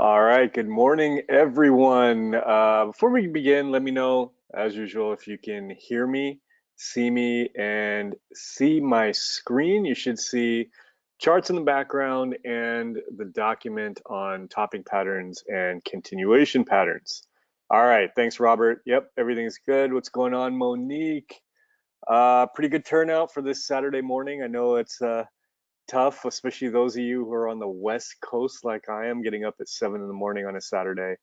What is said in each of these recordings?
All right, good morning, everyone. Before we begin, let me know, as usual, if you can hear me, see me, and see my screen. You should see charts in the background and the document on topping patterns and continuation patterns. All right, thanks, Robert. Yep, everything's good. What's going on, Monique? Pretty good turnout for this Saturday morning. I know it's tough, especially those of you who are on the West Coast like I am, getting up at 7 in the morning on a Saturday.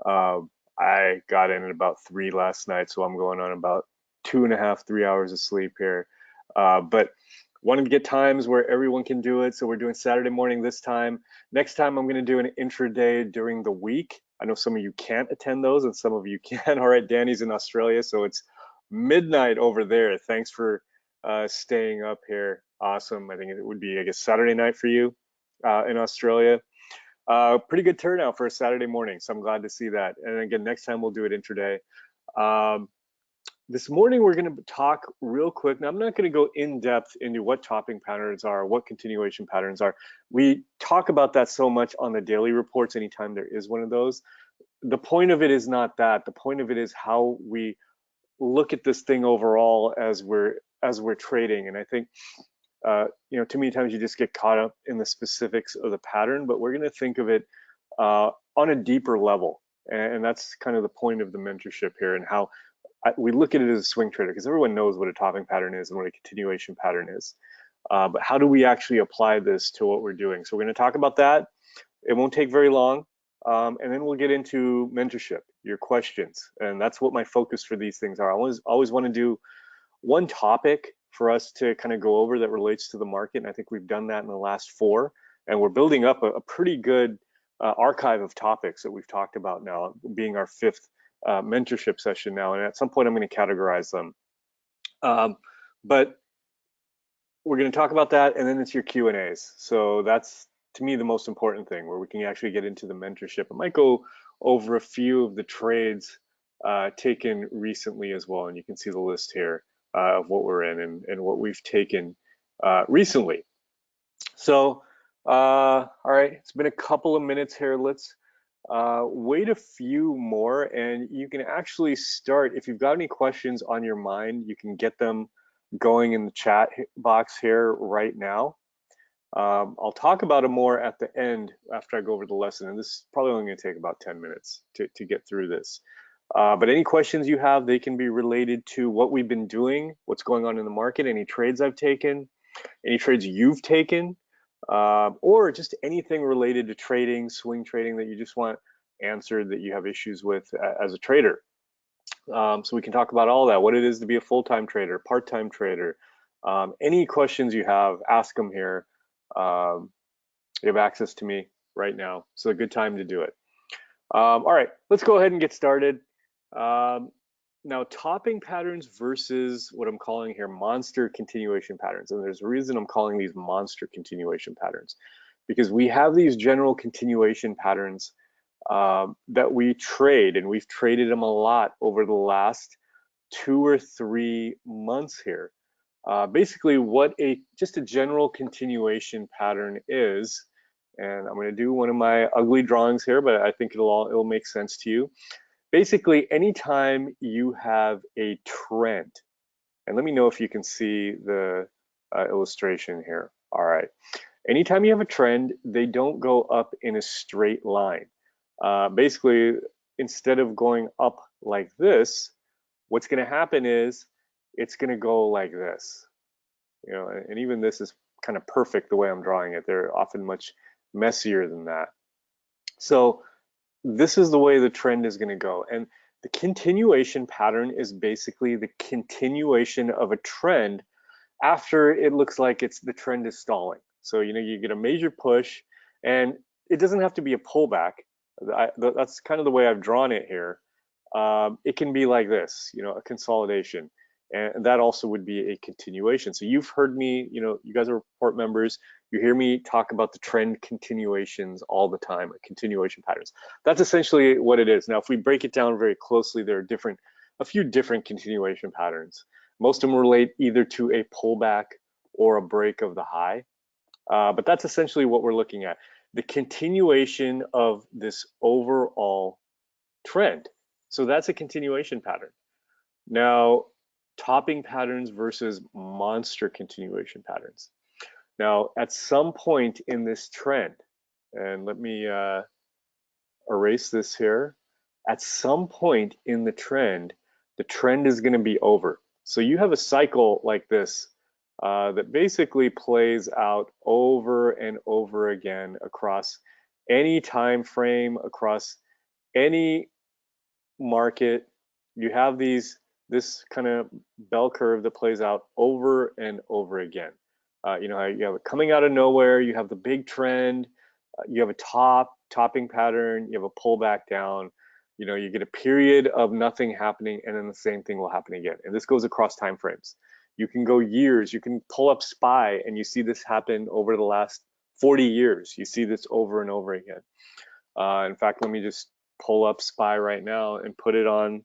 Uh, I got in at about 3 last night, so I'm going on about 2.5, 3 hours of sleep here. But wanted to get times where everyone can do it, so we're doing Saturday morning this time. Next time, I'm going to do an intraday during the week. I know some of you can't attend those, and some of you can. All right, Danny's in Australia, so it's midnight over there. Thanks for staying up here. Awesome. I think it would be, I guess, Saturday night for you in Australia. Pretty good turnout for a Saturday morning, so I'm glad to see that. And again, next time we'll do it intraday. Um, this morning we're going to talk real quick. Now I'm not going to go in depth into what topping patterns are, what continuation patterns are. We talk about that so much on the daily reports anytime there is one of those. The point of it is not that. The point of it is how we look at this thing overall as we're trading. And I think too many times you just get caught up in the specifics of the pattern, but we're going to think of it on a deeper level. And that's kind of the point of the mentorship here, and how we look at it as a swing trader, because everyone knows what a topping pattern is and what a continuation pattern is. But how do we actually apply this to what we're doing? So we're going to talk about that. It won't take very long. And then we'll get into mentorship, your questions. And that's what my focus for these things are. I always want to do one topic for us to kind of go over that relates to the market. And I think we've done that in the last 4. And we're building up a pretty good archive of topics that we've talked about now, being our 5th mentorship session now. And at some point, I'm going to categorize them. But we're going to talk about that, and then it's your Q&As. So that's, to me, the most important thing, where we can actually get into the mentorship. I might go over a few of the trades taken recently as well, and you can see the list here of what we're in and what we've taken recently. So, all right, it's been a couple of minutes here. Let's wait a few more, and you can actually start. If you've got any questions on your mind, you can get them going in the chat box here right now. I'll talk about them more at the end after I go over the lesson, and this is probably only going to take about 10 minutes to get through this. But any questions you have, they can be related to what we've been doing, what's going on in the market, any trades I've taken, any trades you've taken, or just anything related to trading, swing trading that you just want answered, that you have issues with as a trader. So we can talk about all that, what it is to be a full-time trader, part-time trader. Any questions you have, ask them here. You have access to me right now, so a good time to do it. All right, let's go ahead and get started. Now, topping patterns versus what I'm calling here monster continuation patterns. And there's a reason I'm calling these monster continuation patterns, because we have these general continuation patterns that we trade, and we've traded them a lot over the last 2 or 3 months here. Basically, what just a general continuation pattern is, and I'm going to do one of my ugly drawings here, but I think it'll make sense to you. Basically, anytime you have a trend, and let me know if you can see the illustration here. All right. Anytime you have a trend, they don't go up in a straight line. Basically, instead of going up like this, what's going to happen is it's going to go like this. And even this is kind of perfect the way I'm drawing it. They're often much messier than that. So this is the way the trend is going to go. And the continuation pattern is basically the continuation of a trend after it looks like the trend is stalling. So, you get a major push, and it doesn't have to be a pullback. That's kind of the way I've drawn it here. It can be like this, a consolidation. And that also would be a continuation. So you've heard me, you guys are report members, you hear me talk about the trend continuations all the time, continuation patterns. That's essentially what it is. Now, if we break it down very closely, there are a few different continuation patterns. Most of them relate either to a pullback or a break of the high. But that's essentially what we're looking at. the continuation of this overall trend. So that's a continuation pattern. Now, topping patterns versus monster continuation patterns. Now, at some point in this trend, and let me erase this here. At some point in the trend is going to be over. So you have a cycle like this that basically plays out over and over again across any time frame, across any market. You have this kind of bell curve that plays out over and over again. You know, you have it coming out of nowhere, you have the big trend, you have a topping pattern, you have a pullback down, you know, you get a period of nothing happening, and then the same thing will happen again. And this goes across time frames. You can go years, you can pull up SPY and you see this happen over the last 40 years. You see this over and over again. In fact, let me just pull up SPY right now and put it on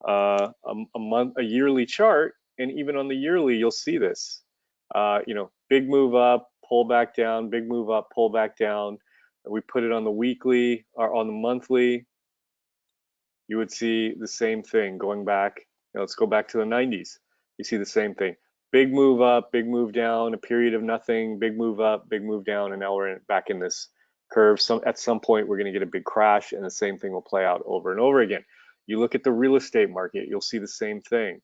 a yearly chart, and even on the yearly, you'll see this. You know, big move up, pull back down, big move up, pull back down. We put it on the weekly or on the monthly. You would see the same thing going back. You know, let's go back to the 90s. You see the same thing. Big move up, big move down, a period of nothing, big move up, big move down, and now we're back in this curve. At some point, we're going to get a big crash, and the same thing will play out over and over again. You look at the real estate market, you'll see the same thing.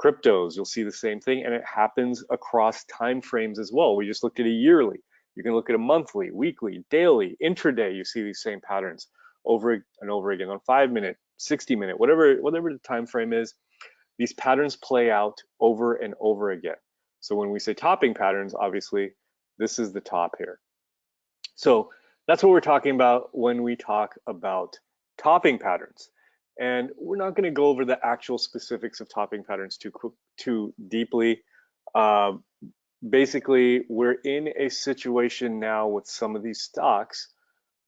Cryptos, you'll see the same thing, and it happens across time frames as well. We just looked at a yearly. You can look at a monthly, weekly, daily, intraday. You see these same patterns over and over again on 5-minute, 60-minute, whatever the time frame is. These patterns play out over and over again. So when we say topping patterns, obviously this is the top here. So that's what we're talking about when we talk about topping patterns. And we're not going to go over the actual specifics of topping patterns too deeply. Basically, we're in a situation now with some of these stocks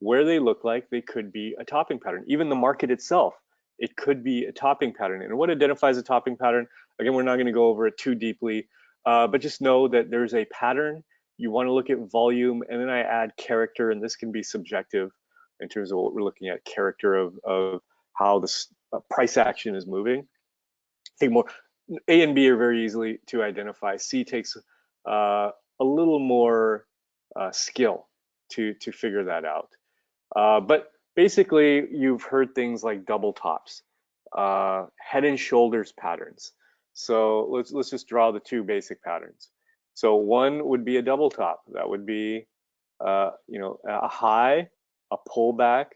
where they look like they could be a topping pattern. Even the market itself, it could be a topping pattern. And what identifies a topping pattern? Again, we're not going to go over it too deeply, but just know that there's a pattern. You want to look at volume, and then I add character, and this can be subjective in terms of what we're looking at, character of how the price action is moving. I think more A and B are very easily to identify. C takes a little more skill to figure that out. But basically, you've heard things like double tops, head and shoulders patterns. So let's just draw the two basic patterns. So one would be a double top. That would be you know, a high, a pullback,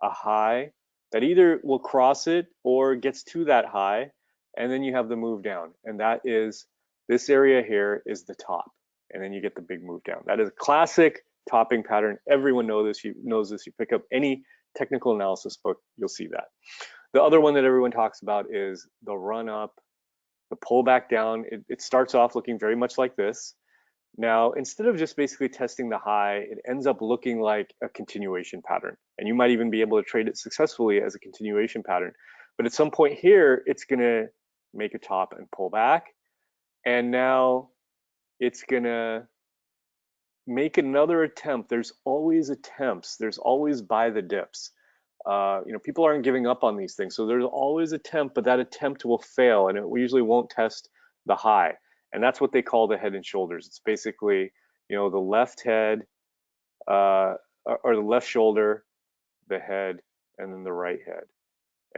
a high that either will cross it or gets to that high, and then you have the move down, and that is this area here is the top, and then you get the big move down. That is a classic topping pattern. Everyone knows this. You pick up any technical analysis book, you'll see that. The other one that everyone talks about is the run up, the pullback down. It starts off looking very much like this. Now, instead of just basically testing the high, it ends up looking like a continuation pattern. And you might even be able to trade it successfully as a continuation pattern. But at some point here, it's gonna make a top and pull back. And now it's gonna make another attempt. There's always attempts. There's always buy the dips. You know, people aren't giving up on these things. So there's always attempt, but that attempt will fail, and it usually won't test the high. And that's what they call the head and shoulders. It's basically, you know, the left head or the left shoulder, the head, and then the right head.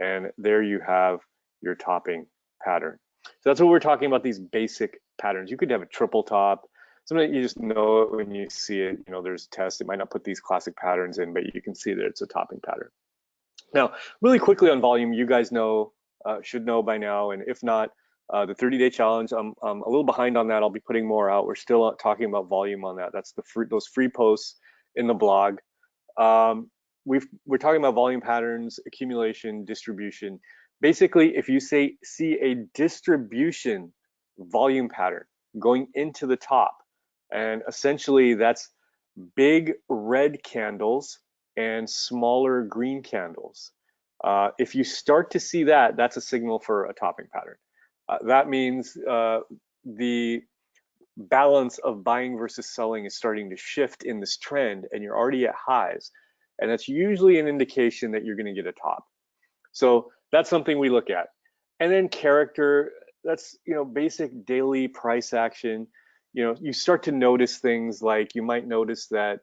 And there you have your topping pattern. So that's what we're talking about, these basic patterns. You could have a triple top. Something you just know it when you see it. You know, there's tests. It might not put these classic patterns in, but you can see that it's a topping pattern. Now, really quickly on volume, you guys know, should know by now, and if not, the 30-day challenge, I'm a little behind on that. I'll be putting more out. We're still talking about volume on that. That's those free posts in the blog. We're talking about volume patterns, accumulation, distribution. Basically, if you see a distribution volume pattern going into the top, and essentially that's big red candles and smaller green candles. If you start to see that, that's a signal for a topping pattern. That means the balance of buying versus selling is starting to shift in this trend and you're already at highs, and that's usually an indication that you're going to get a top. So that's something we look at. And then character, that's, basic daily price action. You start to notice things like you might notice that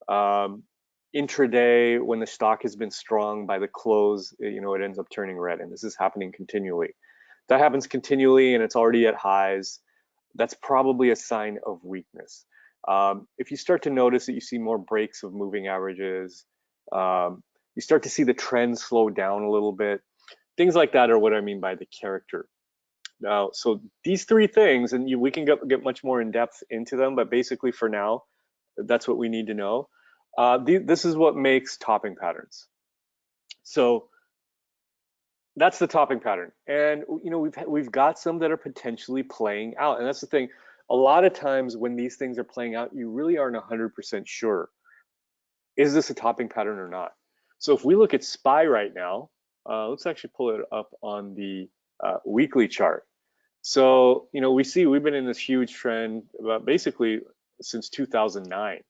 um, intraday, when the stock has been strong by the close, it ends up turning red, and this is happening continually. That happens continually and it's already at highs. That's probably a sign of weakness. If you start to notice that you see more breaks of moving averages, you start to see the trend slow down a little bit. Things like that are what I mean by the character. Now, so these three things, and we can get much more in depth into them, but basically for now, that's what we need to know. This is what makes topping patterns. So that's the topping pattern, and we've got some that are potentially playing out, and that's the thing. A lot of times when these things are playing out, you really aren't 100% sure, is this a topping pattern or not? So if we look at SPY right now, let's actually pull it up on the weekly chart. So we see we've been in this huge trend basically since 2009.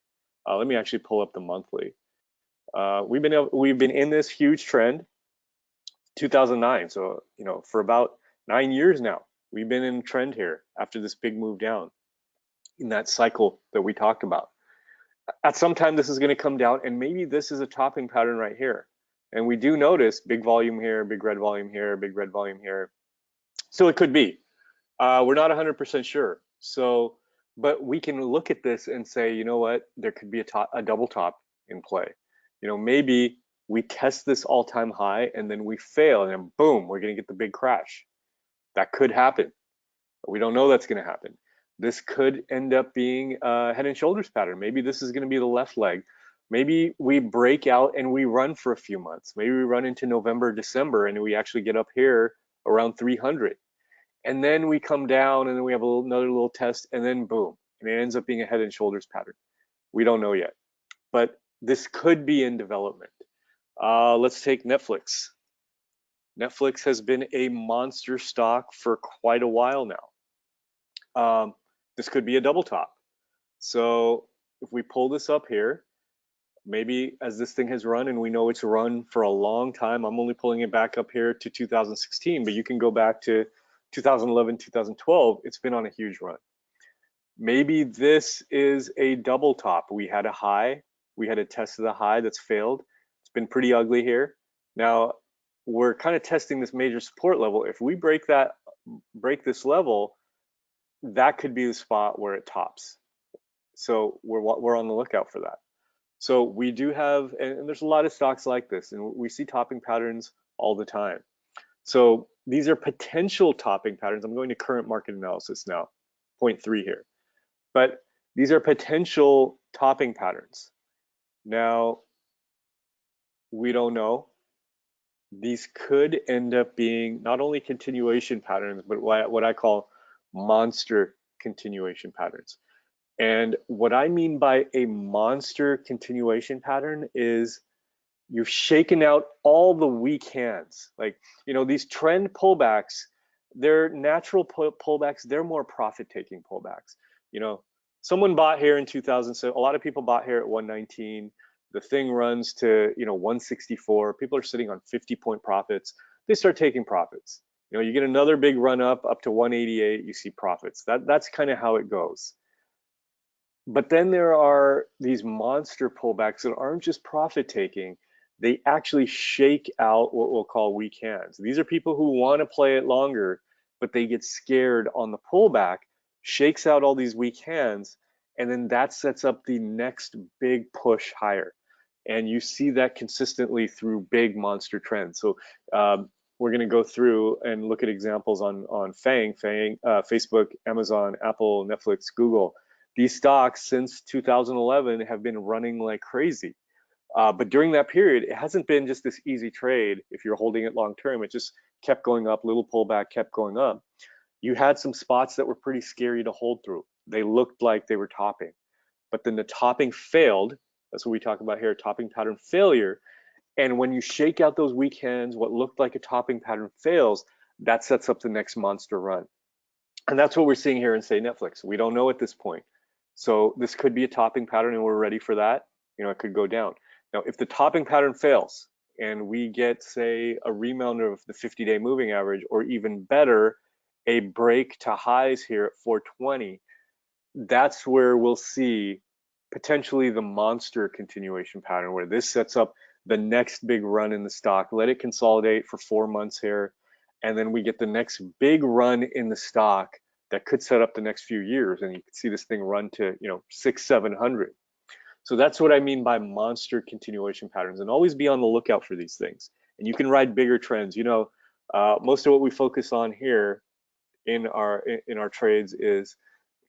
Let me actually pull up the monthly. We've been in this huge trend 2009. So, for about 9 years now, we've been in trend here after this big move down in that cycle that we talked about. At some time, this is going to come down, and maybe this is a topping pattern right here. And we do notice big volume here, big red volume here, big red volume here. So it could be. We're not 100% sure. So, but we can look at this and say, you know what, there could be a double top in play. Maybe we test this all-time high and then we fail, and then boom, we're going to get the big crash. That could happen. But we don't know that's going to happen. This could end up being a head and shoulders pattern. Maybe this is going to be the left leg. Maybe we break out and we run for a few months. Maybe we run into November, December, and we actually get up here around 300. And then we come down and then we have another little test, and then boom, and it ends up being a head and shoulders pattern. We don't know yet, but this could be in development. Let's take Netflix. Netflix has been a monster stock for quite a while now. This could be a double top. So if we pull this up here, maybe as this thing has run, and we know it's run for a long time, I'm only pulling it back up here to 2016, but you can go back to 2011, 2012, it's been on a huge run. Maybe this is a double top. We had a high, we had a test of the high that's failed. It's been pretty ugly here. Now we're kind of testing this major support level. If we break this level, that could be the spot where it tops. So we're on the lookout for that. So we do have, and there's a lot of stocks like this, and we see topping patterns all the time. So these are potential topping patterns. I'm going to current market analysis now, 0.3 here. But these are potential topping patterns. Now, we don't know. These could end up being not only continuation patterns, but what I call monster continuation patterns. And what I mean by a monster continuation pattern is you've shaken out all the weak hands. Like, these trend pullbacks, they're natural pullbacks, they're more profit-taking pullbacks. Someone bought here in 2007, a lot of people bought here at 119. The thing runs to, 164. People are sitting on 50-point profits. They start taking profits. You get another big run up to 188, you see profits. That's kind of how it goes. But then there are these monster pullbacks that aren't just profit taking, they actually shake out what we'll call weak hands. These are people who want to play it longer, but they get scared on the pullback, shakes out all these weak hands, and then that sets up the next big push higher. And you see that consistently through big monster trends. So we're going to go through and look at examples on FANG, Facebook, Amazon, Apple, Netflix, Google. These stocks since 2011 have been running like crazy. But during that period, it hasn't been just this easy trade. If you're holding it long term, it just kept going up, little pullback kept going up. You had some spots that were pretty scary to hold through. They looked like they were topping, but then the topping failed. That's what we talk about here, topping pattern failure. And when you shake out those weak hands, what looked like a topping pattern fails, that sets up the next monster run. And that's what we're seeing here in, say, Netflix. We don't know at this point. So this could be a topping pattern and we're ready for that. It could go down. Now, if the topping pattern fails and we get, say, a rebound of the 50-day moving average, or even better, a break to highs here at 420, that's where we'll see potentially the monster continuation pattern, where this sets up the next big run in the stock. Let it consolidate for 4 months here, and then we get the next big run in the stock that could set up the next few years, and you can see this thing run to 600-700. So that's what I mean by monster continuation patterns, and always be on the lookout for these things. And you can ride bigger trends. Most of what we focus on here in our trades is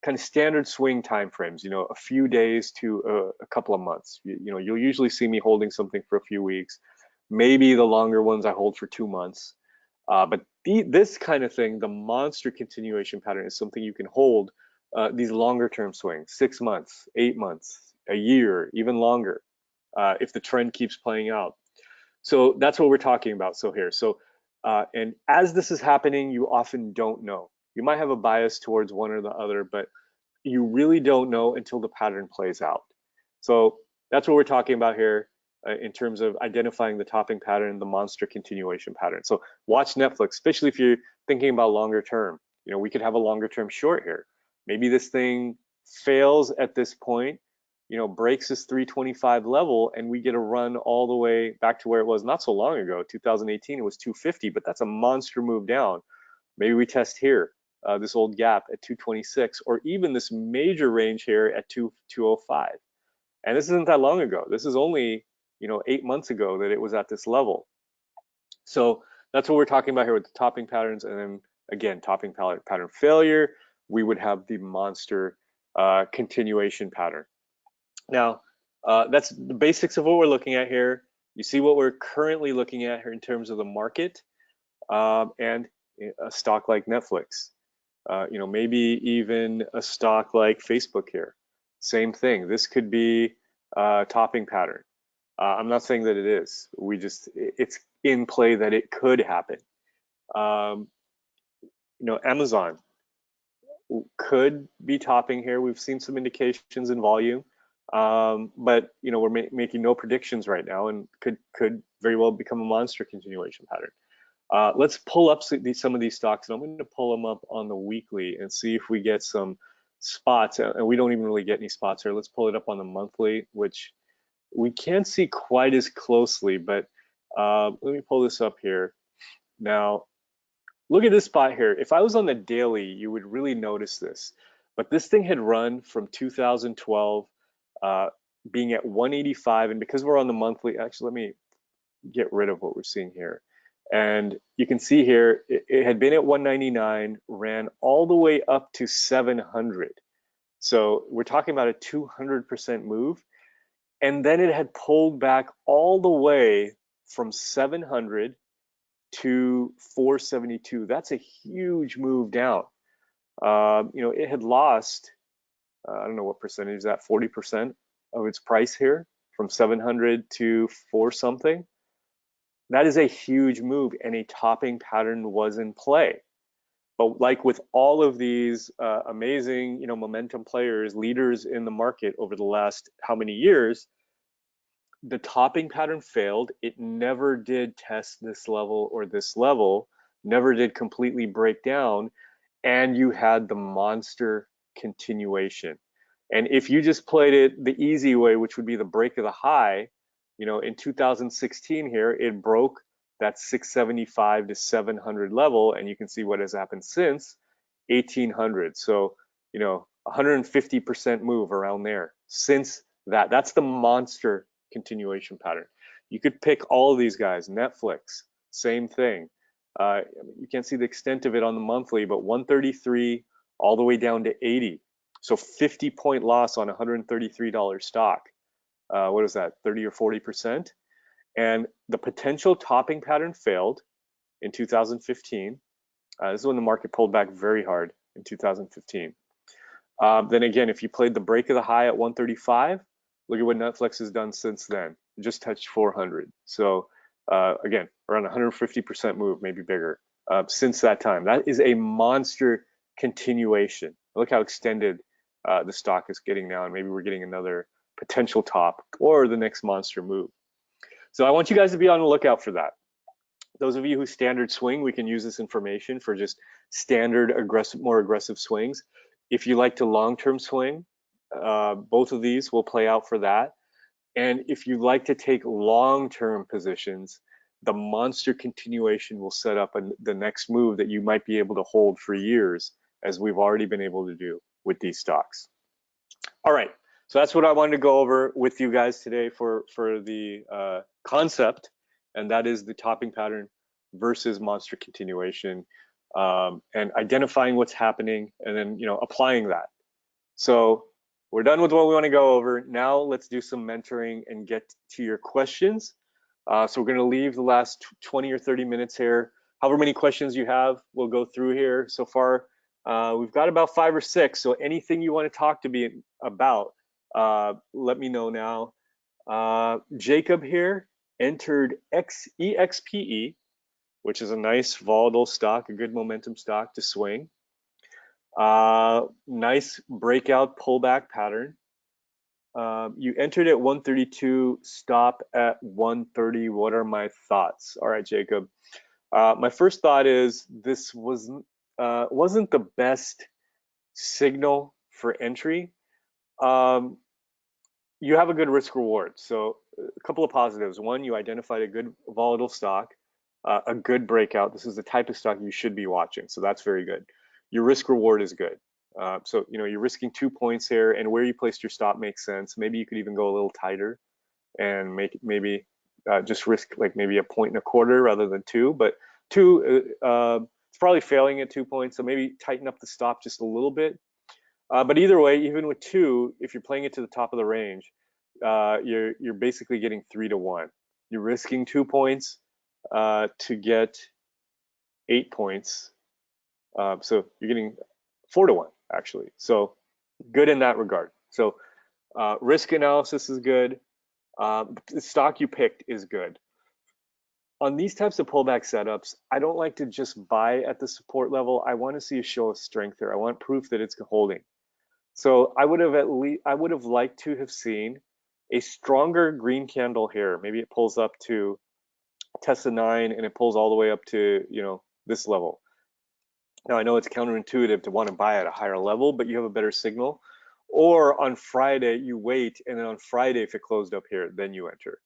kind of standard swing time frames, a few days to a couple of months. You'll usually see me holding something for a few weeks. Maybe the longer ones I hold for 2 months. But this kind of thing, the monster continuation pattern, is something you can hold these longer term swings, 6 months, 8 months, a year, even longer, if the trend keeps playing out. So that's what we're talking about. And as this is happening, you often don't know. You might have a bias towards one or the other, but you really don't know until the pattern plays out. So that's what we're talking about here in terms of identifying the topping pattern, the monster continuation pattern. So watch Netflix, especially if you're thinking about longer term. We could have a longer term short here. Maybe this thing fails at this point, breaks this 325 level, and we get a run all the way back to where it was not so long ago. 2018, it was 250, but that's a monster move down. Maybe we test here, this old gap at 226, or even this major range here at 205. And this isn't that long ago. This is only 8 months ago that it was at this level. So that's what we're talking about here with the topping patterns. And then again, topping pattern failure, we would have the monster continuation pattern. Now, that's the basics of what we're looking at here. You see what we're currently looking at here in terms of the market, and a stock like Netflix. Maybe even a stock like Facebook here. Same thing. This could be a topping pattern. I'm not saying that it is. It's in play that it could happen. Amazon could be topping here. We've seen some indications in volume, but we're making no predictions right now, and could very well become a monster continuation pattern. Let's pull up some of these stocks, and I'm going to pull them up on the weekly and see if we get some spots. And we don't even really get any spots here. Let's pull it up on the monthly, which we can't see quite as closely, but let me pull this up here. Now, look at this spot here. If I was on the daily, you would really notice this. But this thing had run from 2012, being at 185, and because we're on the monthly, actually, let me get rid of what we're seeing here. And you can see here, it had been at 199, ran all the way up to 700. So we're talking about a 200% move. And then it had pulled back all the way from 700 to 472. That's a huge move down. It had lost, I don't know what percentage is that, 40% of its price here from 700 to 4 something. That is a huge move, and a topping pattern was in play. But like with all of these amazing, momentum players, leaders in the market over the last how many years, the topping pattern failed. It never did test this level or this level, never did completely break down, and you had the monster continuation. And if you just played it the easy way, which would be the break of the high, in 2016 here, it broke that 675 to 700 level, and you can see what has happened since 1800. So, 150% move around there since that. That's the monster continuation pattern. You could pick all of these guys. Netflix, same thing. You can't see the extent of it on the monthly, but 133 all the way down to 80. So 50-point loss on $133 stock. What is that, 30 or 40%? And the potential topping pattern failed in 2015. This is when the market pulled back very hard in 2015. Then again, if you played the break of the high at 135, look at what Netflix has done since then. It just touched 400. So again, around 150% move, maybe bigger, since that time. That is a monster continuation. Look how extended the stock is getting now, and maybe we're getting another potential top or the next monster move. So I want you guys to be on the lookout for that. Those of you who standard swing, we can use this information for just standard aggressive, more aggressive swings. If you like to long-term swing, both of these will play out for that. And if you like to take long-term positions, the monster continuation will set up the next move that you might be able to hold for years, as we've already been able to do with these stocks. All right, so that's what I wanted to go over with you guys today for the concept, and that is the topping pattern versus monster continuation, and identifying what's happening, and then applying that. So we're done with what we want to go over. Now let's do some mentoring and get to your questions. So we're going to leave the last 20 or 30 minutes here. However many questions you have, we'll go through here. So far, we've got about 5 or 6. So anything you want to talk to me about, let me know now. Jacob here entered EXPE, which is a nice volatile stock, a good momentum stock to swing. Nice breakout pullback pattern. You entered at 132, stop at 130. What are my thoughts? All right, Jacob. My first thought is this wasn't the best signal for entry. You have a good risk reward. So a couple of positives. One, you identified a good volatile stock, a good breakout. This is the type of stock you should be watching. So that's very good. Your risk reward is good. So you're risking 2 points here, and where you placed your stop makes sense. Maybe you could even go a little tighter and maybe just risk like maybe 1.25 points rather than 2. But 2, it's probably failing at 2 points, so maybe tighten up the stop just a little bit. But either way, even with 2, if you're playing it to the top of the range, you're basically getting 3 to 1. You're risking 2 points to get 8 points. So you're getting 4 to 1 actually. So good in that regard. So risk analysis is good. The stock you picked is good. On these types of pullback setups, I don't like to just buy at the support level. I want to see a show of strength there. I want proof that it's holding. So I would have liked to have seen a stronger green candle here. Maybe it pulls up to test the 9 and it pulls all the way up to this level. Now I know it's counterintuitive to want to buy at a higher level, but you have a better signal. Or on Friday you wait, and then on Friday if it closed up here, then you enter.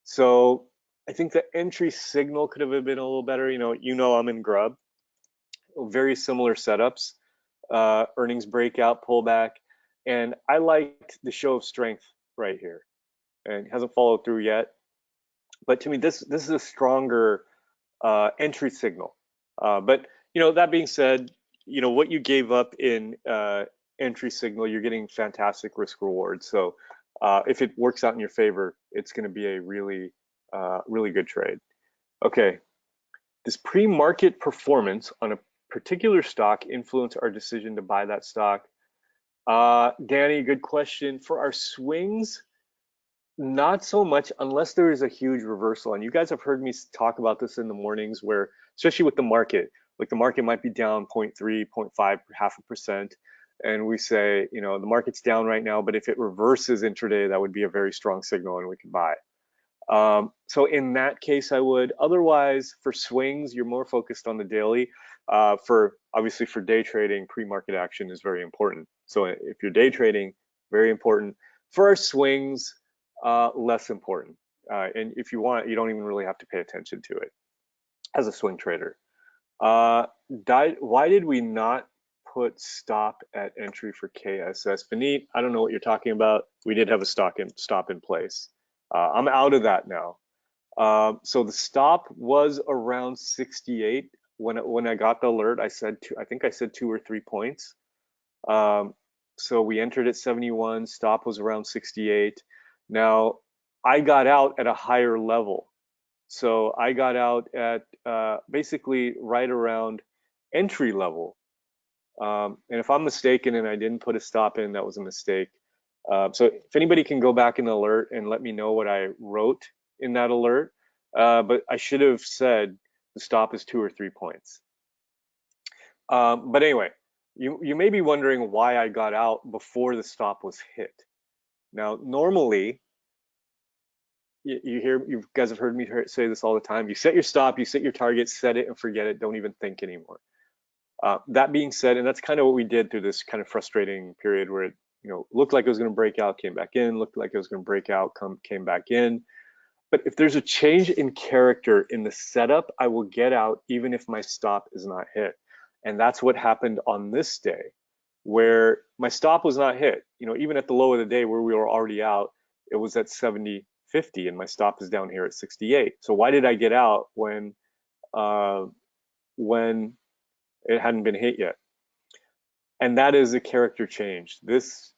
So I think the entry signal could have been a little better. I'm in Grub. Very similar setups. Earnings breakout, pullback, and I liked the show of strength right here, and hasn't followed through yet. But to me, this is a stronger entry signal. But that being said, what you gave up in entry signal, you're getting fantastic risk reward. So if it works out in your favor, it's going to be a really good trade. Okay, does pre-market performance on a particular stock influence our decision to buy that stock? Danny, good question. For our swings, not so much unless there is a huge reversal. And you guys have heard me talk about this in the mornings where, especially with the market, like the market might be down 0.3, 0.5, 0.5%. And we say, the market's down right now, but if it reverses intraday, that would be a very strong signal and we could buy. So in that case, I would. Otherwise, for swings, you're more focused on the daily. Obviously for day trading, pre-market action is very important. So if you're day trading, very important. For our swings, less important. And if you want, you don't even really have to pay attention to it as a swing trader. Why did we not put stop at entry for KSS? Vineet, I don't know what you're talking about. We did have a stop in place. I'm out of that now. So the stop was around 68 when I got the alert. I think I said 2 or 3 points. So we entered at 71. Stop was around 68. Now I got out at a higher level. So I got out at basically right around entry level. And if I'm mistaken and I didn't put a stop in, that was a mistake. So if anybody can go back in the alert and let me know what I wrote in that alert, but I should have said the stop is 2 or 3 points. But anyway, You may be wondering why I got out before the stop was hit. Now, normally, you guys have heard me say this all the time. You set your stop, you set your target, set it and forget it. Don't even think anymore. That being said, and that's kind of what we did through this kind of frustrating period where it, looked like it was going to break out, came back in, looked like it was going to break out, came back in. But if there's a change in character in the setup, I will get out even if my stop is not hit. And that's what happened on this day, where my stop was not hit. Even at the low of the day where we were already out, it was at 70.50 and my stop is down here at 68. So why did I get out uh, when it hadn't been hit yet? And that is a character change. This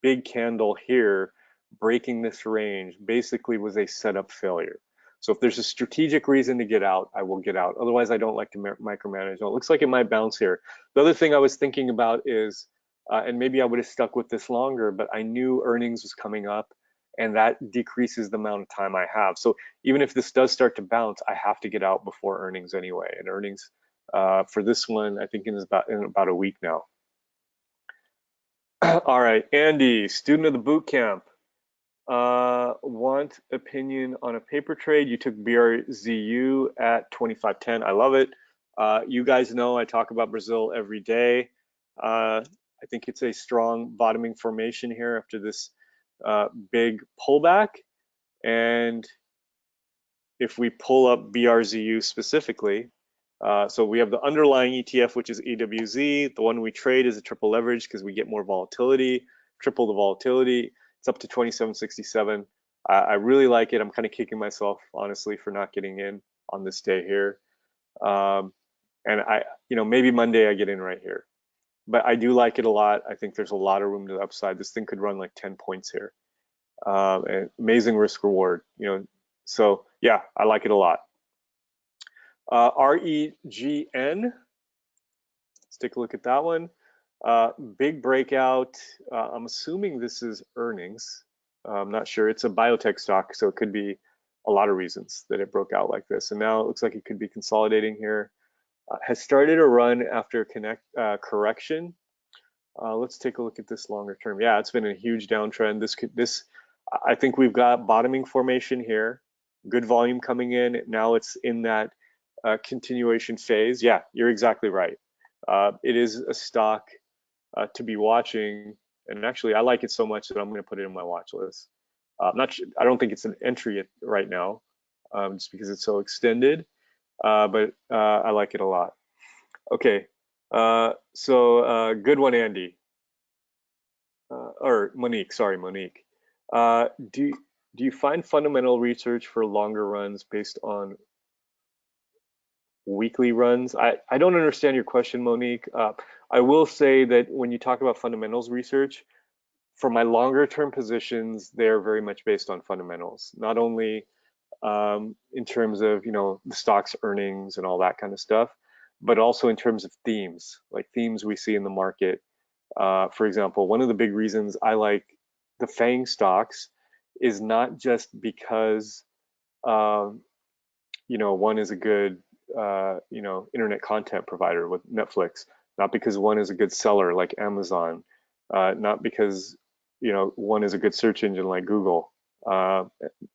big candle here breaking this range basically was a setup failure. So if there's a strategic reason to get out, I will get out. Otherwise, I don't like to micromanage. Well, it looks like it might bounce here. The other thing I was thinking about is, and maybe I would have stuck with this longer, but I knew earnings was coming up and that decreases the amount of time I have. So even if this does start to bounce, I have to get out before earnings anyway. And earnings for this one, I think in about a week now. All right, Andy, student of the boot camp. Want opinion on a paper trade? You took BRZU at 25.10. I love it. You guys know I talk about Brazil every day. I think it's a strong bottoming formation here after this big pullback. And if we pull up BRZU specifically, so we have the underlying ETF, which is EWZ. The one we trade is a triple leverage because we get more volatility, triple the volatility. It's up to 27.67. I really like it. I'm kind of kicking myself, honestly, for not getting in on this day here. And maybe Monday I get in right here. But I do like it a lot. I think there's a lot of room to the upside. This thing could run like 10 points here. And amazing risk reward, So yeah, I like it a lot. REGN, let's take a look at that one. Big breakout. I'm assuming this is earnings. I'm not sure. It's a biotech stock, so it could be a lot of reasons that it broke out like this. And now it looks like it could be consolidating here. Has started a run after correction. Let's take a look at this longer term. Yeah, it's been a huge downtrend. I think we've got bottoming formation here. Good volume coming in. Now it's in that continuation phase. Yeah, you're exactly right. It is a stock to be watching, and actually, I like it so much that I'm going to put it in my watch list. I don't think it's an entry right now, just because it's so extended, but I like it a lot. Okay, good one, Andy, or Monique. Sorry, Monique. Do you find fundamental research for longer runs based on weekly runs? I don't understand your question, Monique. I will say that when you talk about fundamentals research, for my longer term positions, they're very much based on fundamentals, not only in terms of the stock's earnings and all that kind of stuff, but also in terms of themes, like themes we see in the market. For example, one of the big reasons I like the FANG stocks is not just because one is a good internet content provider with Netflix, not because one is a good seller like Amazon, not because one is a good search engine like Google.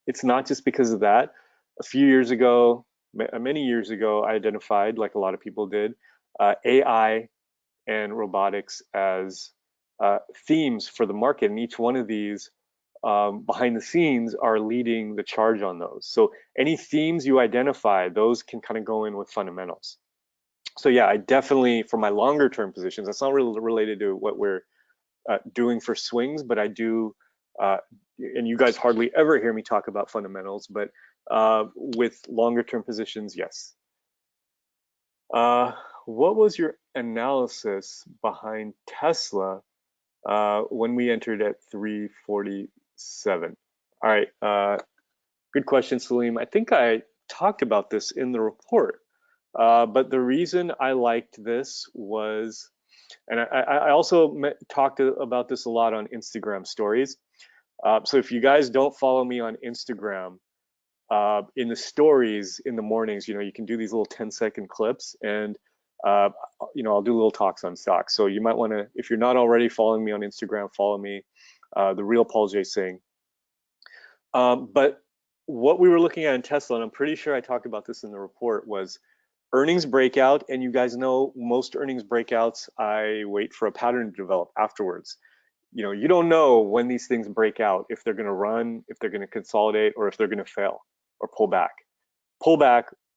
It's not just because of that. A few years ago, many years ago, I identified, like a lot of people did, AI and robotics as themes for the market, and each one of these behind the scenes are leading the charge on those. So any themes you identify, those can kind of go in with fundamentals. So yeah, I definitely, for my longer term positions, that's not really related to what we're doing for swings, but I do, and you guys hardly ever hear me talk about fundamentals, but with longer term positions, yes. What was your analysis behind Tesla when we entered at 347? All right, good question, Salim. I think I talked about this in the report, but the reason I liked this was, and I also talked about this a lot on Instagram stories. So if you guys don't follow me on Instagram, in the stories in the mornings, you can do these little 10-second clips, and uh, I'll do little talks on stocks. So you might want to, if you're not already following me on Instagram, follow me, the real Paul J. Singh. But what we were looking at in Tesla, and I'm pretty sure I talked about this in the report, was earnings breakout. And you guys know most earnings breakouts, I wait for a pattern to develop afterwards. You don't know when these things break out, if they're going to run, if they're going to consolidate, or if they're going to fail or pull back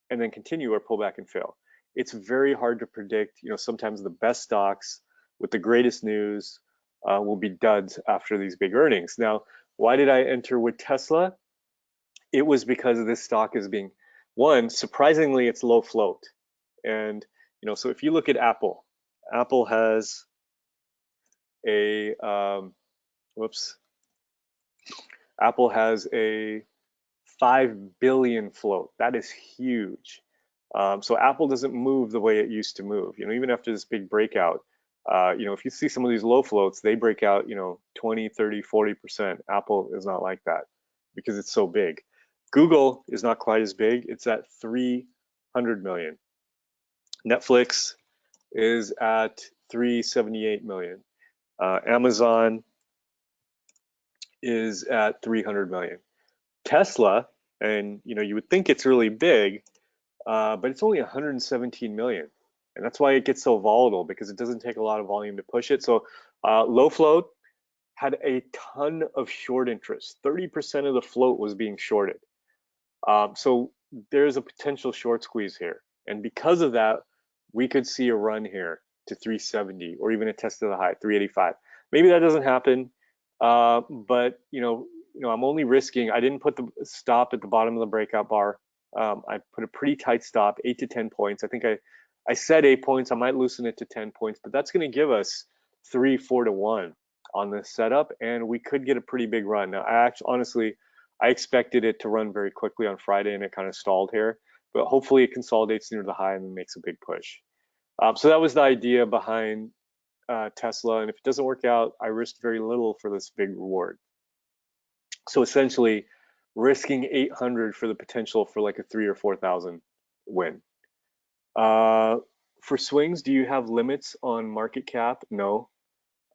and then continue, or pull back and fail. It's very hard to predict. Sometimes the best stocks with the greatest news will be duds after these big earnings. Now, why did I enter with Tesla? It was because this stock is being, one, surprisingly, it's low float. And, so if you look at Apple, Apple has a, whoops, Apple has a 5 billion float. That is huge. So Apple doesn't move the way it used to move. Even after this big breakout, if you see some of these low floats, they break out, 20, 30, 40%. Apple is not like that because it's so big. Google is not quite as big. It's at 300 million. Netflix is at 378 million. Amazon is at 300 million. Tesla, and you would think it's really big, but it's only 117 million. And that's why it gets so volatile, because it doesn't take a lot of volume to push it. So low float had a ton of short interest. 30% of the float was being shorted. So there's a potential short squeeze here. And because of that, we could see a run here to 370 or even a test of the high, 385. Maybe that doesn't happen, but I'm only risking. I didn't put the stop at the bottom of the breakout bar. I put a pretty tight stop, 8 to 10 points. I think I said 8 points. I might loosen it to 10 points, but that's going to give us 3, 4 to 1 on this setup, and we could get a pretty big run. Now, honestly, I expected it to run very quickly on Friday, and it kind of stalled here, but hopefully it consolidates near the high and makes a big push. So that was the idea behind Tesla, and if it doesn't work out, I risked very little for this big reward. So essentially, risking 800 for the potential for like a 3 or 4,000 win. For swings, do you have limits on market cap? No.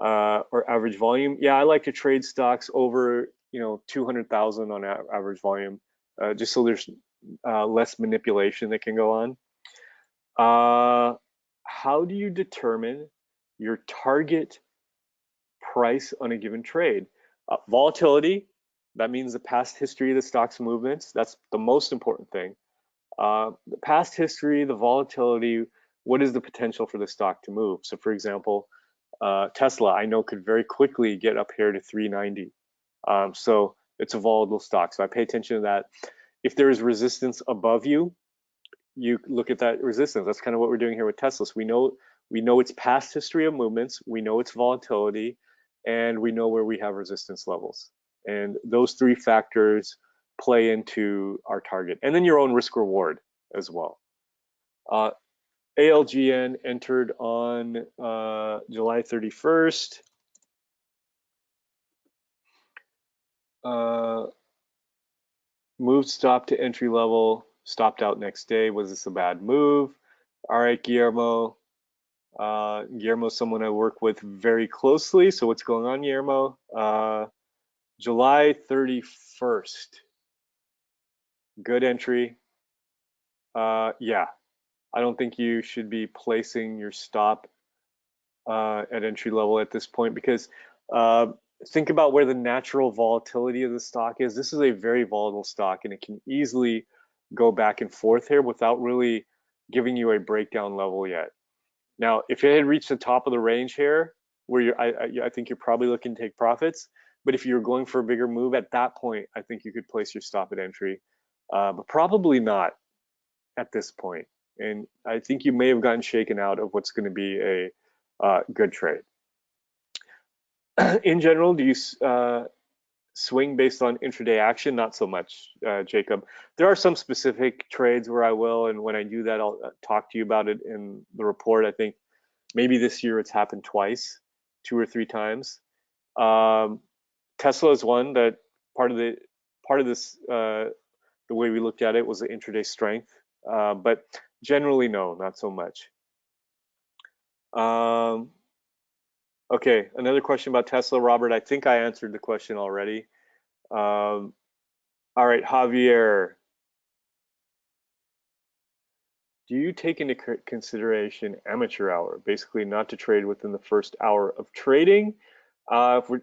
Or average volume? Yeah, I like to trade stocks over 200,000 on average volume, just so there's less manipulation that can go on. How do you determine your target price on a given trade? Volatility, that means the past history of the stock's movements. That's the most important thing. The past history, the volatility, what is the potential for the stock to move? So for example, Tesla, I know, could very quickly get up here to 390. So it's a volatile stock. So I pay attention to that. If there is resistance above you, you look at that resistance. That's kind of what we're doing here with Tesla. So we know its past history of movements, we know its volatility, and we know where we have resistance levels. And those three factors play into our target. And then your own risk reward as well. ALGN entered on July 31st. Moved stop to entry level, stopped out next day. Was this a bad move? All right, Guillermo. Guillermo's someone I work with very closely. So what's going on, Guillermo? July 31st. Good entry. Yeah, I don't think you should be placing your stop at entry level at this point, because think about where the natural volatility of the stock is. This is a very volatile stock, and it can easily go back and forth here without really giving you a breakdown level yet. Now, if it had reached the top of the range here, where I think you're probably looking to take profits. But if you're going for a bigger move at that point, I think you could place your stop at entry, but probably not at this point. And I think you may have gotten shaken out of what's going to be a good trade. In general, do you swing based on intraday action? Not so much, Jacob. There are some specific trades where I will, and when I do that, I'll talk to you about it in the report. I think maybe this year it's happened twice, 2 or 3 times. Tesla is one that part of this the way we looked at it was the intraday strength, but generally no, not so much. Um, okay, another question about Tesla, Robert. I think I answered the question already. Um, all right, Javier, do you take into consideration amateur hour, basically not to trade within the first hour of trading? If we're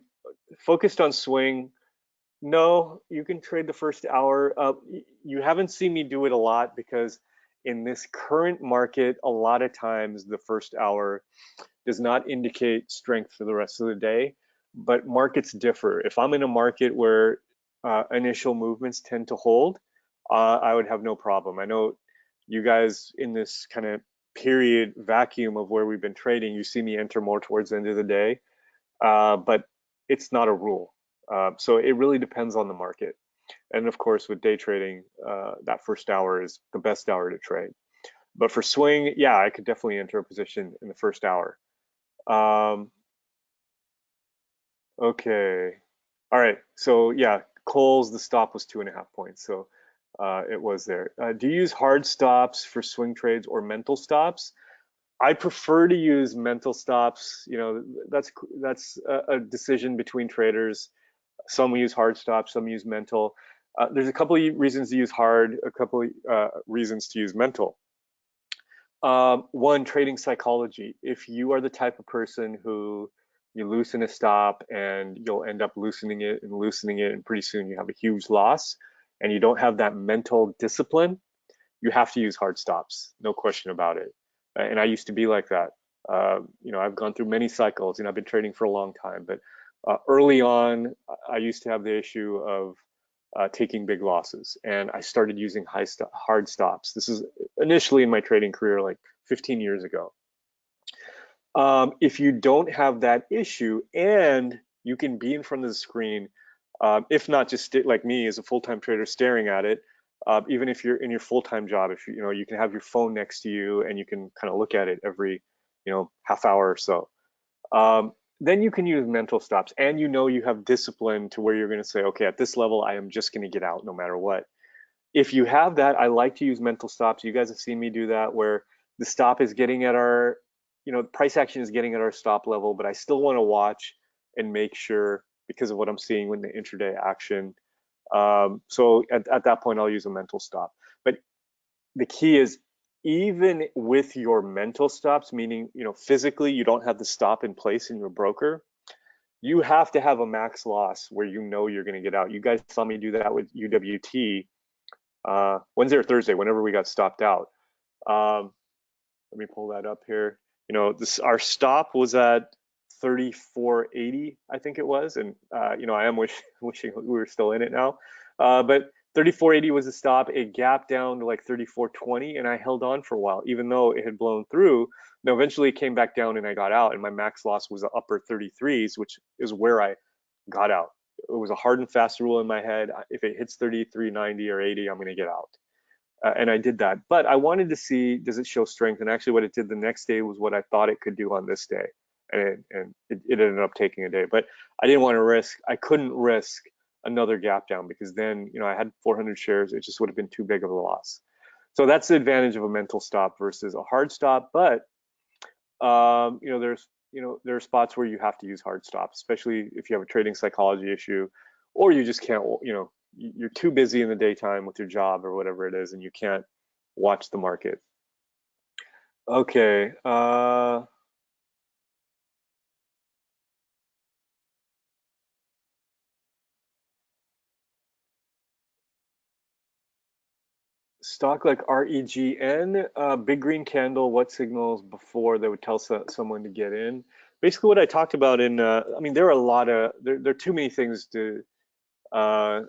focused on swing, no, you can trade the first hour. You haven't seen me do it a lot because in this current market, a lot of times the first hour does not indicate strength for the rest of the day, but markets differ. If I'm in a market where initial movements tend to hold, I would have no problem. I know you guys in this kind of period vacuum of where we've been trading, you see me enter more towards the end of the day, but it's not a rule. So it really depends on the market. And of course, with day trading, that first hour is the best hour to trade. But for swing, yeah, I could definitely enter a position in the first hour. Um, okay. All right. So yeah, Coles, the stop was 2.5 points. So it was there. Do you use hard stops for swing trades or mental stops? I prefer to use mental stops. You know, that's a decision between traders. Some use hard stops, some use mental. There's a couple of reasons to use hard, a couple of reasons to use mental. One, trading psychology. If you are the type of person who you loosen a stop and you'll end up loosening it, and pretty soon you have a huge loss, and you don't have that mental discipline, you have to use hard stops, no question about it. And I used to be like that. You know, I've gone through many cycles, and I've been trading for a long time. But early on, I used to have the issue of taking big losses, and I started using hard stops. This is initially in my trading career, like 15 years ago. If you don't have that issue, and you can be in front of the screen, if not just like me as a full-time trader staring at it, even if you're in your full-time job, if you know you can have your phone next to you and you can kind of look at it every half hour or so. Then you can use mental stops, and you have discipline to where you're going to say, okay, at this level, I am just going to get out no matter what. If you have that, I like to use mental stops. You guys have seen me do that where the stop is getting at our, price action is getting at our stop level, but I still want to watch and make sure because of what I'm seeing with the intraday action. So at that point, I'll use a mental stop. But the key is even with your mental stops, meaning, physically you don't have the stop in place in your broker, you have to have a max loss where you're going to get out. You guys saw me do that with UWT Wednesday or Thursday, whenever we got stopped out. Let me pull that up here. Our stop was at 34.80, I think it was, and I am wishing we were still in it now. But 34.80 was the stop. It gapped down to like 34.20, and I held on for a while, even though it had blown through. Now, eventually, it came back down, and I got out, and my max loss was the upper 33s, which is where I got out. It was a hard and fast rule in my head. If it hits 33.90 or 80, I'm going to get out. And I did that. But I wanted to see, does it show strength? And actually, what it did the next day was what I thought it could do on this day. And it ended up taking a day. But I couldn't risk another gap down because then, I had 400 shares. It just would have been too big of a loss. So that's the advantage of a mental stop versus a hard stop. But, there are spots where you have to use hard stops, especially if you have a trading psychology issue or you just can't, you're too busy in the daytime with your job or whatever it is, and you can't watch the market. Okay. Stock like REGN, big green candle, what signals before they would tell someone to get in? Basically, what I talked about there are a lot of, there are too many things to uh,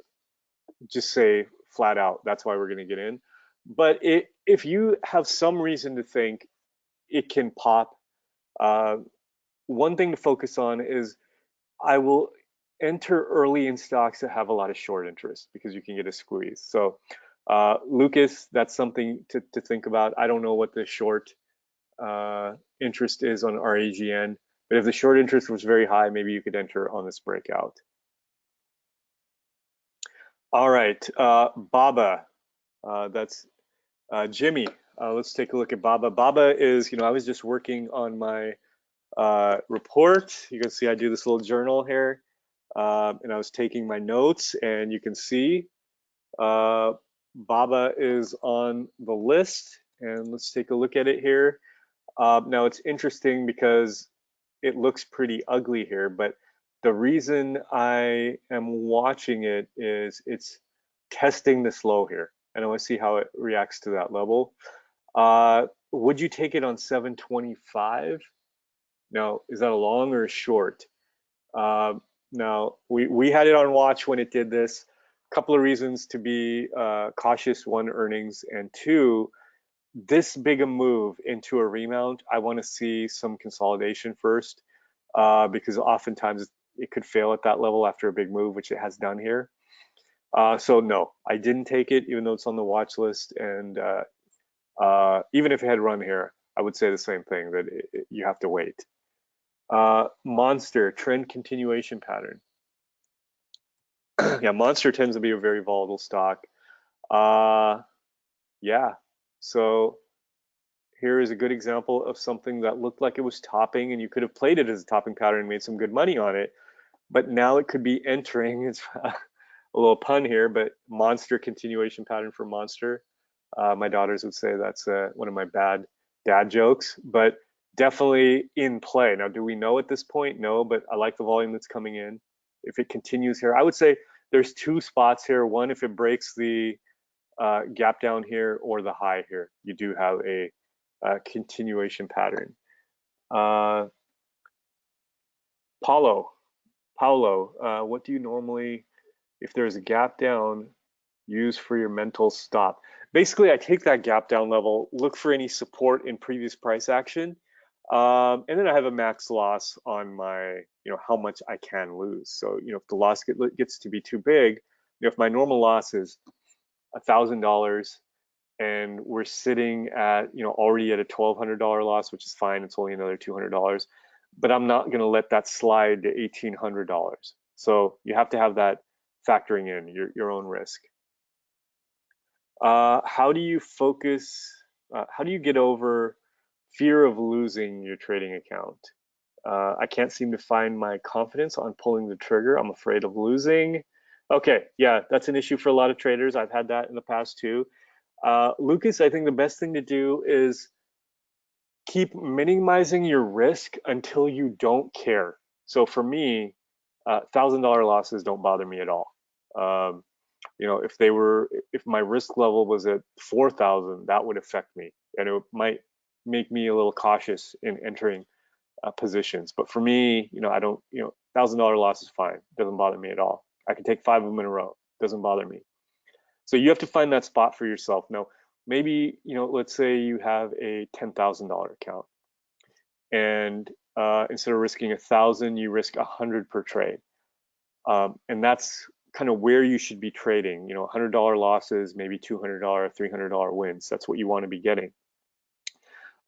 just say flat out, that's why we're going to get in. But if you have some reason to think it can pop, uh, one thing to focus on is I will enter early in stocks that have a lot of short interest because you can get a squeeze. So, Lucas, that's something to think about. I don't know what the short interest is on REGN, but if the short interest was very high, maybe you could enter on this breakout. All right, Baba, that's Jimmy. Let's take a look at Baba. Baba is, I was just working on my report. You can see I do this little journal here, and I was taking my notes, and you can see uh, Baba is on the list. And let's take a look at it here. Now it's interesting because it looks pretty ugly here, but the reason I am watching it is it's testing this low here, and I want to see how it reacts to that level. Would you take it on 725? Now, is that a long or a short? Uh, Now, we had it on watch when it did this. A couple of reasons to be cautious: one, earnings, and two, this big a move into a remount, I want to see some consolidation first, because oftentimes it could fail at that level after a big move, which it has done here. So no, I didn't take it, even though it's on the watch list. And even if it had run here, I would say the same thing, that you have to wait. Monster, trend continuation pattern. Yeah, Monster tends to be a very volatile stock. Yeah, so here is a good example of something that looked like it was topping, and you could have played it as a topping pattern and made some good money on it. But now it could be entering. It's a little pun here, but monster continuation pattern for Monster. My daughters would say that's one of my bad dad jokes, but definitely in play. Now, do we know at this point? No, but I like the volume that's coming in. If it continues here, I would say there's two spots here. One, if it breaks the gap down here or the high here, you do have a continuation pattern. Paulo, what do you normally, if there's a gap down, use for your mental stop? Basically, I take that gap down level, look for any support in previous price action, and then I have a max loss on my, how much I can lose. So, if the loss gets to be too big, if my normal loss is $1,000 and we're sitting at, already at a $1,200 loss, which is fine, it's only another $200, but I'm not going to let that slide to $1,800. So you have to have that factoring in your own risk. How do you focus? How do you get over fear of losing your trading account? I can't seem to find my confidence on pulling the trigger. I'm afraid of losing. Okay, yeah, that's an issue for a lot of traders. I've had that in the past too. Lucas, I think the best thing to do is keep minimizing your risk until you don't care. So for me, $1,000 losses don't bother me at all. Um, if my risk level was at 4,000, that would affect me, and it might make me a little cautious in entering positions. But for me, I don't, $1,000 loss is fine. Doesn't bother me at all. I can take 5 of them in a row. Doesn't bother me. So you have to find that spot for yourself. Now, maybe, let's say you have a $10,000 account, and instead of risking 1,000, you risk 100 per trade. And that's kind of where you should be trading. $100 losses, maybe $200, $300 wins. That's what you want to be getting.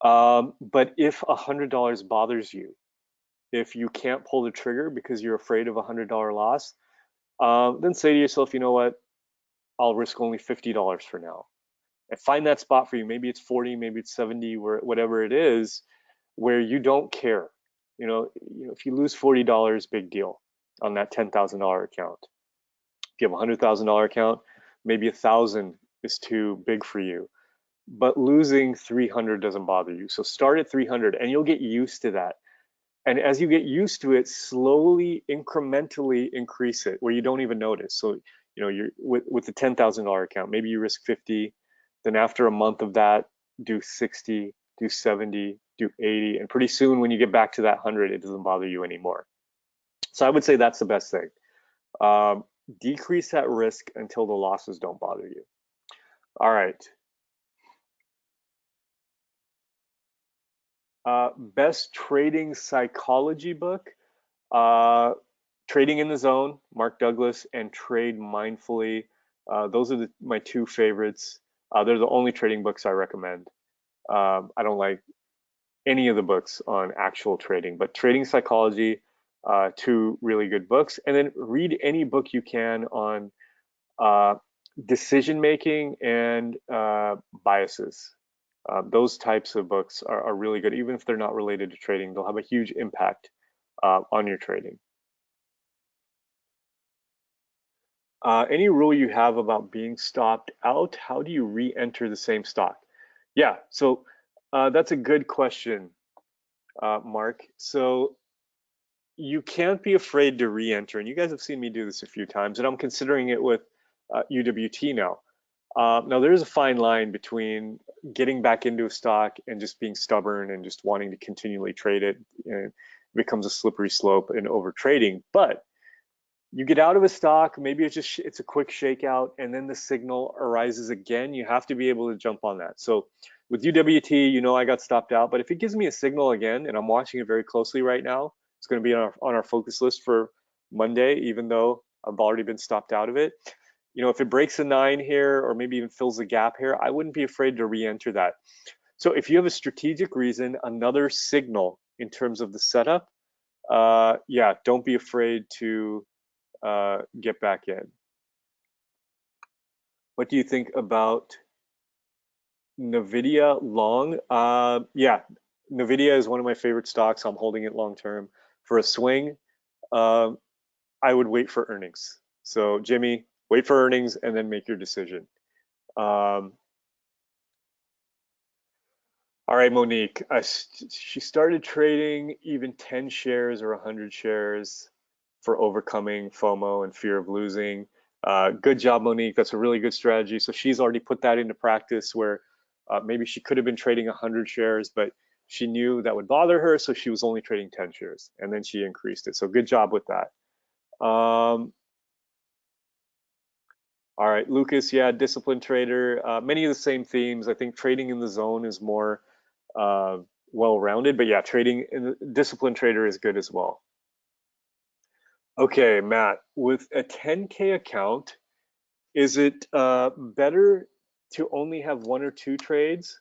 But if $100 bothers you, if you can't pull the trigger because you're afraid of $100 loss, then say to yourself, you know what, I'll risk only $50 for now. And find that spot for you. Maybe it's 40, maybe it's 70, whatever it is, where you don't care. If you lose $40, big deal on that $10,000 account. If you have a $100,000 account, maybe 1,000 is too big for you. But losing 300 doesn't bother you. So start at 300 and you'll get used to that. And as you get used to it, slowly, incrementally increase it where you don't even notice. So, you're with the $10,000 account, maybe you risk 50, then after a month of that, do 60, do 70, do 80, and pretty soon when you get back to that 100, it doesn't bother you anymore. So I would say that's the best thing. Decrease that risk until the losses don't bother you. All right. Best trading psychology book. Trading in the Zone, Mark Douglas, and Trade Mindfully. Those are my two favorites. They're the only trading books I recommend. I don't like any of the books on actual trading, but Trading Psychology, two really good books. And then read any book you can on decision making and biases. Those types of books are really good, even if they're not related to trading. They'll have a huge impact on your trading. Any rule you have about being stopped out? How do you re-enter the same stock? Yeah, so that's a good question, Mark. So you can't be afraid to re-enter, and you guys have seen me do this a few times, and I'm considering it with UWT now. Now there is a fine line between getting back into a stock and just being stubborn and just wanting to continually trade it. And it becomes a slippery slope and over trading. But you get out of a stock, maybe it's a quick shakeout, and then the signal arises again. You have to be able to jump on that. So with UWT, I got stopped out, but if it gives me a signal again, and I'm watching it very closely right now, it's going to be on our focus list for Monday, even though I've already been stopped out of it. If it breaks a 9 here or maybe even fills a gap here, I wouldn't be afraid to re-enter that. So if you have a strategic reason, another signal in terms of the setup, yeah, don't be afraid to get back in. What do you think about Nvidia long? Yeah, Nvidia is one of my favorite stocks. I'm holding it long term. For a swing, uh, I would wait for earnings. So Jimmy, wait for earnings and then make your decision. Um, all right, Monique. She started trading even 10 shares or 100 shares for overcoming FOMO and fear of losing. Good job, Monique. That's a really good strategy. So she's already put that into practice where maybe she could have been trading 100 shares, but she knew that would bother her, so she was only trading 10 shares, and then she increased it. So good job with that. All right, Lucas, yeah, disciplined trader. Many of the same themes. I think trading in the zone is more uh, well-rounded, but yeah, trading in the disciplined trader is good as well. Okay, Matt, with a 10K account, is it better to only have one or two trades?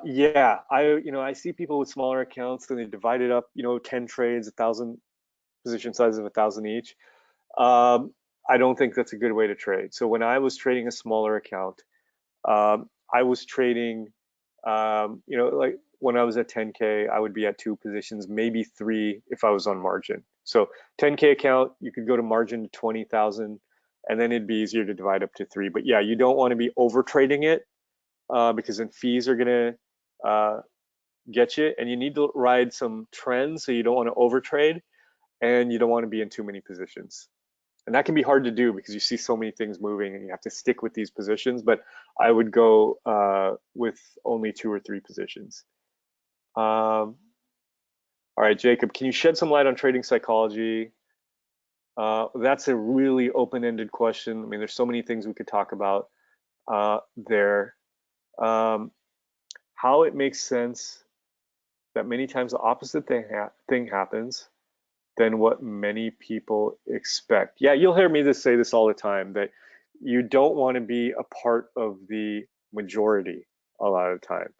Yeah, I see people with smaller accounts and they divide it up, 10 trades, 1,000 position sizes of 1,000 each. Um, I don't think that's a good way to trade. So when I was trading a smaller account, I was trading, like when I was at 10K, I would be at two positions, maybe three if I was on margin. So 10K account, you could go to margin to 20,000, and then it'd be easier to divide up to three. But yeah, you don't want to be over trading it because then fees are gonna get you, and you need to ride some trends, so you don't want to overtrade, and you don't want to be in too many positions. And that can be hard to do because you see so many things moving and you have to stick with these positions. But I would go with only two or three positions. All right, Jacob, can you shed some light on trading psychology? That's a really open-ended question. I mean, there's so many things we could talk about there. Um, how it makes sense that many times the opposite thing happens than what many people expect. Yeah, you'll hear me say this all the time, that you don't want to be a part of the majority a lot of the time.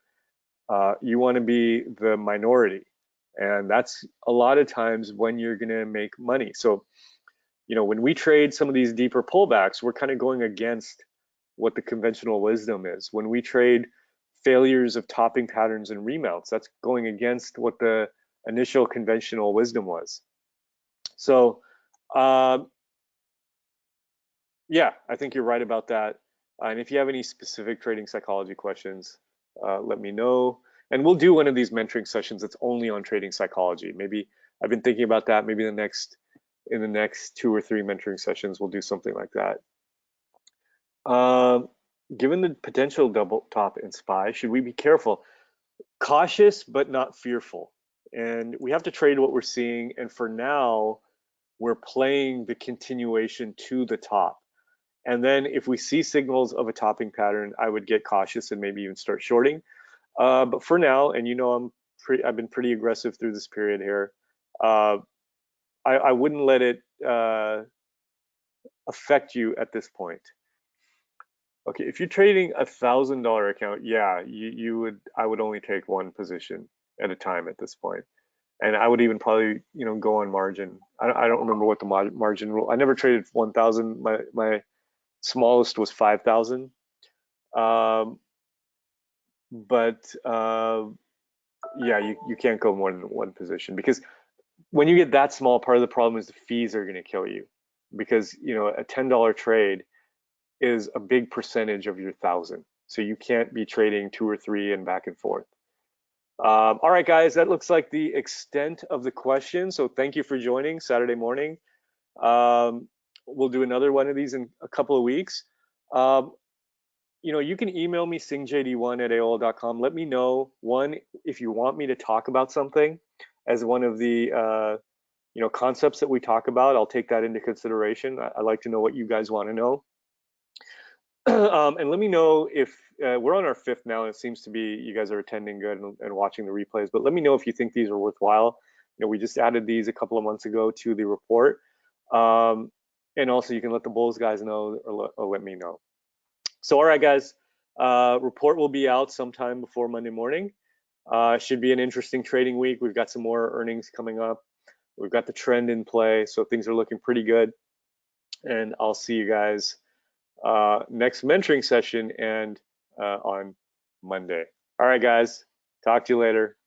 You want to be the minority. And that's a lot of times when you're going to make money. So, when we trade some of these deeper pullbacks, we're kind of going against what the conventional wisdom is. When we trade failures of topping patterns and remounts, that's going against what the initial conventional wisdom was. So, yeah, I think you're right about that. And if you have any specific trading psychology questions, let me know. And we'll do one of these mentoring sessions that's only on trading psychology. Maybe I've been thinking about that. Maybe in the next two or three mentoring sessions, we'll do something like that. Um, Given the potential double top in SPY, should we be careful? Cautious, but not fearful. And we have to trade what we're seeing. And for now, we're playing the continuation to the top. And then if we see signals of a topping pattern, I would get cautious and maybe even start shorting. But for now, and I've been pretty aggressive through this period here. Uh, I wouldn't let it affect you at this point. Okay, if you're trading $1,000 account, yeah, you would. I would only take one position at a time at this point, and I would even probably go on margin. I don't remember what the margin rule. I never traded 1,000. My smallest was 5,000. Um, but yeah, you can't go more than one position because when you get that small, part of the problem is the fees are going to kill you because a $10 trade is a big percentage of your thousand. So you can't be trading two or three and back and forth. All right, guys, that looks like the extent of the question. So thank you for joining Saturday morning. Um, we'll do another one of these in a couple of weeks. Um, you can email me singjd1@aol.com. Let me know, one, if you want me to talk about something as one of the concepts that we talk about. I'll take that into consideration. I like to know what you guys want to know. And let me know if we're on our fifth now, and it seems to be you guys are attending good and watching the replays. But let me know if you think these are worthwhile. We just added these a couple of months ago to the report, and also you can let the Bulls guys know or let me know. So, all right, guys, report will be out sometime before Monday morning. Should be an interesting trading week. We've got some more earnings coming up. We've got the trend in play, so things are looking pretty good. And I'll see you guys next mentoring session and on Monday. All right, guys, talk to you later.